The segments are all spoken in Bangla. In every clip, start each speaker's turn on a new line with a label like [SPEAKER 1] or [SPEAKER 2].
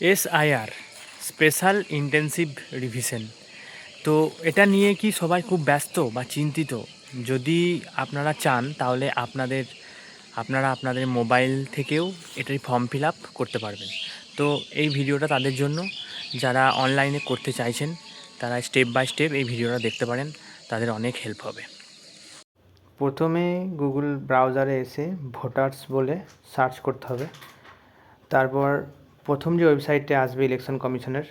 [SPEAKER 1] SIR special intensive revision. তো এটা নিয়ে কি সবাই খুব ব্যস্ত বা চিন্তিত? যদি আপনারা চান তাহলে আপনারা আপনাদের মোবাইল থেকেও এটার ফর্ম ফিল আপ করতে পারবেন। তো এই ভিডিওটা তাদের জন্য যারা অনলাইনে করতে চাইছেন, তারা স্টেপ বাই স্টেপ এই ভিডিওটা দেখতে পারেন, তাদের অনেক হেল্প হবে। প্রথমে গুগল ব্রাউজারে এসে ভোটার্স বলে সার্চ করতে হবে। তারপর প্রথম যে ওয়েবসাইটে আসবে ইলেকশন কমিশনের,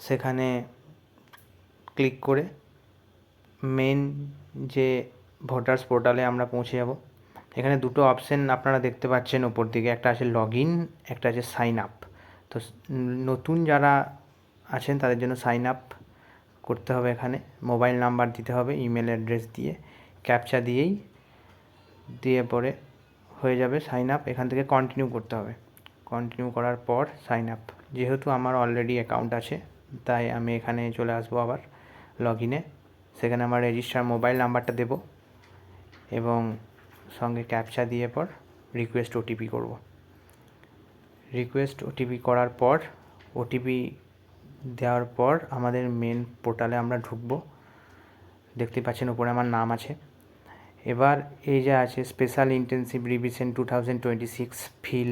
[SPEAKER 1] সেখানে ক্লিক করে মেন যে ভোটার্স পোর্টালে আমরা পৌঁছে যাব। এখানে দুটো অপশান আপনারা দেখতে পাচ্ছেন ওপর দিকে, একটা আছে লগ ইন, একটা আছে সাইন আপ। তো নতুন যারা আছেন তাদের জন্য সাইন আপ করতে হবে। এখানে মোবাইল নাম্বার দিতে হবে, ইমেল অ্যাড্রেস দিয়ে, ক্যাপচা দিয়ে পরে হয়ে যাবে সাইন আপ। এখান থেকে কন্টিনিউ করতে হবে। কন্টিনিউ করার পর সাইন আপ, যেহেতু আমার অলরেডি অ্যাকাউন্ট আছে তাই আমি এখানে চলে আসবো আবার লগ ইনে। সেখানে আমার রেজিস্টার মোবাইল নাম্বারটা দেব এবং সঙ্গে ক্যাপচা দিয়ে পর রিকোয়েস্ট ওটিপি করব। রিকোয়েস্ট ওটিপি করার পর ওটিপি দেওয়ার পর আমাদের মেন পোর্টালে আমরা ঢুকবো। দেখতে পাচ্ছেন উপরে আমার নাম আছে। এবার এই যে আছে special intensive revision 2026 feel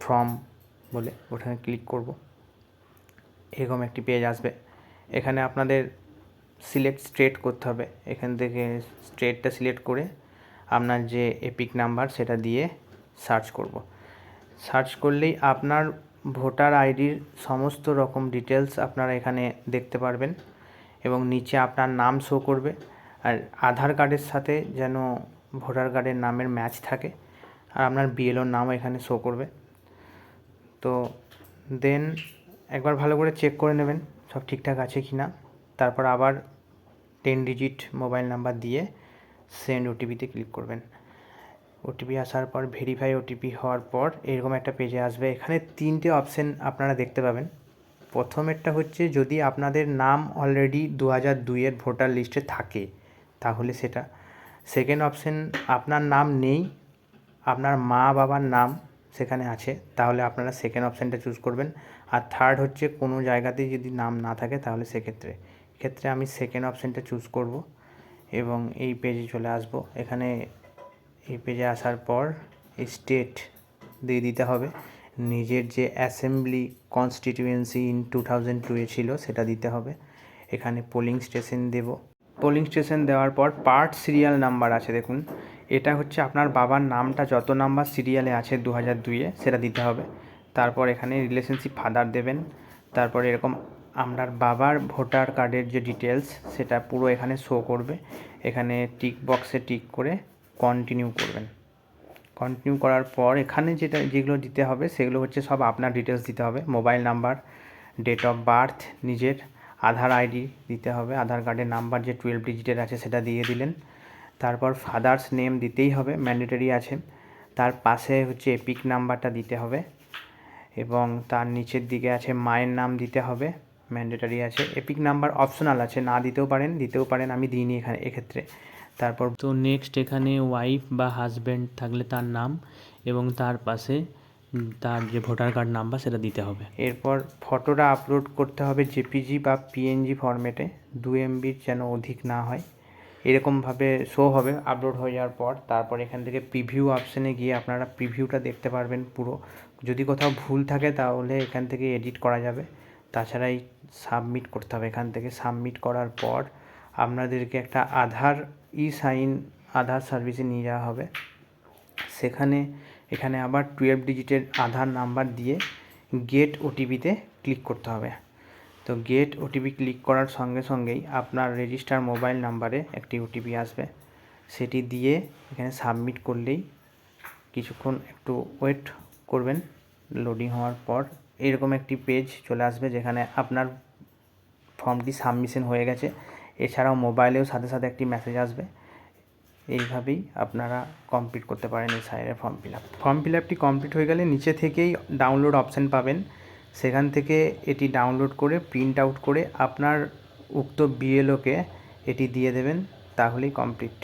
[SPEAKER 1] form বলে, ওখানে ক্লিক করব। এরকম একটি পেজ আসবে। এখানে আপনাদের সিলেক্ট স্টেট করতে হবে। এখান থেকে স্টেটটা সিলেক্ট করে আপনার যে এপিক নাম্বার সেটা দিয়ে সার্চ করব। সার্চ করলেই আপনার ভোটার আইডির সমস্ত রকম ডিটেলস আপনারা এখানে দেখতে পারবেন এবং নিচে আপনার নাম শো করবে। আর আধার কার্ডের সাথে যেন ভোটার কার্ডের নামের ম্যাচ থাকে, আর আপনার বিএলওর নামও এখানে শো করবে। তো দেন একবার ভালো করে চেক করে নেবেন সব ঠিকঠাক আছে কি না। তারপর আবার 10 ডিজিট মোবাইল নাম্বার দিয়ে সেন্ড ওটিপিতে ক্লিক করবেন। ওটিপি আসার পর ভেরিফাই ওটিপি হওয়ার পর এরকম একটা পেজে আসবে। এখানে 3টে অপশান আপনারা দেখতে পাবেন। প্রথমেরটা হচ্ছে যদি আপনাদের নাম অলরেডি 2002-এর ভোটার লিস্টে থাকে তাহলে সেটা। সেকেন্ড অপশান, আপনার নাম নেই, আপনার মা বাবার নাম সেখানে আছে, তাহলে আপনারা সেকেন্ড অপশানটা চুজ করবেন। আর থার্ড হচ্ছে কোনো জায়গাতেই যদি নাম না থাকে তাহলে সেক্ষেত্রে আমি সেকেন্ড অপশানটা চুজ করব এবং এই পেজে চলে আসব। এখানে এই পেজে আসার পর স্টেট দিয়ে দিতে হবে। নিজের যে অ্যাসেম্বলি কনস্টিটিউয়েন্সি ইন 2002-এ ছিল সেটা দিতে হবে। এখানে পোলিং স্টেশন দেব। পোলিং স্টেশন দেওয়ার পর পার্ট সিরিয়াল নাম্বার আছে দেখুন, এটা হচ্ছে আপনার বাবার নামটা যত নাম্বার সিরিয়ালে আছে 2002-এ সেটা দিতে হবে। তারপর এখানে রিলেশনশিপ ফাদার দেবেন। তারপর এরকম আপনার বাবার ভোটার কার্ডের যে ডিটেলস সেটা পুরো এখানে শো করবে। এখানে টিক বক্সে টিক করে কন্টিনিউ করবেন। কন্টিনিউ করার পর এখানে যেগুলো দিতে হবে সেগুলো হচ্ছে সব আপনার ডিটেলস দিতে হবে। Mobile number, date of birth, নিজের আধার আইডি দিতে হবে, আধার কার্ডের নাম্বার যে 12 ডিজিটের আছে সেটা দিয়ে দিলেন। তারপর ফাদার্স নেম দিতেই হবে, ম্যান্ডেটরি আছে। তার পাশে হচ্ছে এপিক নাম্বারটা দিতে হবে এবং তার নিচের দিকে আছে মায়ের নাম দিতে হবে, ম্যান্ডেটরি আছে। এপিক নাম্বার অপশনাল আছে, না দিতেও পারেন, আমি দিইনি এক্ষেত্রে। তারপর তো নেক্সট এখানে ওয়াইফ বা হাজব্যান্ড থাকলে তার নাম এবং তার পাশে তার যে ভোটার কার্ড নাম্বার সেটা দিতে হবে। এরপর ফটোটা আপলোড করতে হবে জেপিজি বা পিএনজি ফরম্যাটে, 2 MB যেন অধিক না হয়। এরকমভাবে শো হবে আপলোড হয়ে যাওয়ার পর। তারপর এখান থেকে প্রিভিউ অপশানে গিয়ে আপনারা প্রিভিউটা দেখতে পারবেন পুরো। যদি কোথাও ভুল থাকে তাহলে এখান থেকে এডিট করা যাবে। তাছাড়া এই সাবমিট করতে হবে। এখান থেকে সাবমিট করার পর আপনাদেরকে একটা আধার সার্ভিসে নিয়ে যাওয়া হবে। এখানে আবার 12 ডিজিটের আধার নাম্বার দিয়ে গেট ওটিপিতে ক্লিক করতে হবে। তো গেট ওটিপি ক্লিক করার সঙ্গেই আপনার রেজিস্টার মোবাইল নাম্বারে একটি ওটিপি আসবে। সেটি দিয়ে এখানে সাবমিট করলেই কিছুক্ষণ একটু ওয়েট করবেন। লোডিং হওয়ার পর এরকম একটি পেজ চলে আসবে যেখানে আপনার ফর্মটি সাবমিশন হয়ে গেছে। এছাড়াও মোবাইলেও সাথে সাথে একটি মেসেজ আসবে। এইভাবেই আপনারা কমপ্লিট করতে পারেন এসআইআর ফর্ম ফিল আপটি কমপ্লিট হয়ে গেলে নিচে থেকেই ডাউনলোড অপশান পাবেন। সেখান থেকে এটি ডাউনলোড করে প্রিন্ট আউট করে আপনার উক্ত বিএলওকে এটি দিয়ে দেবেন, তাহলেই কমপ্লিট।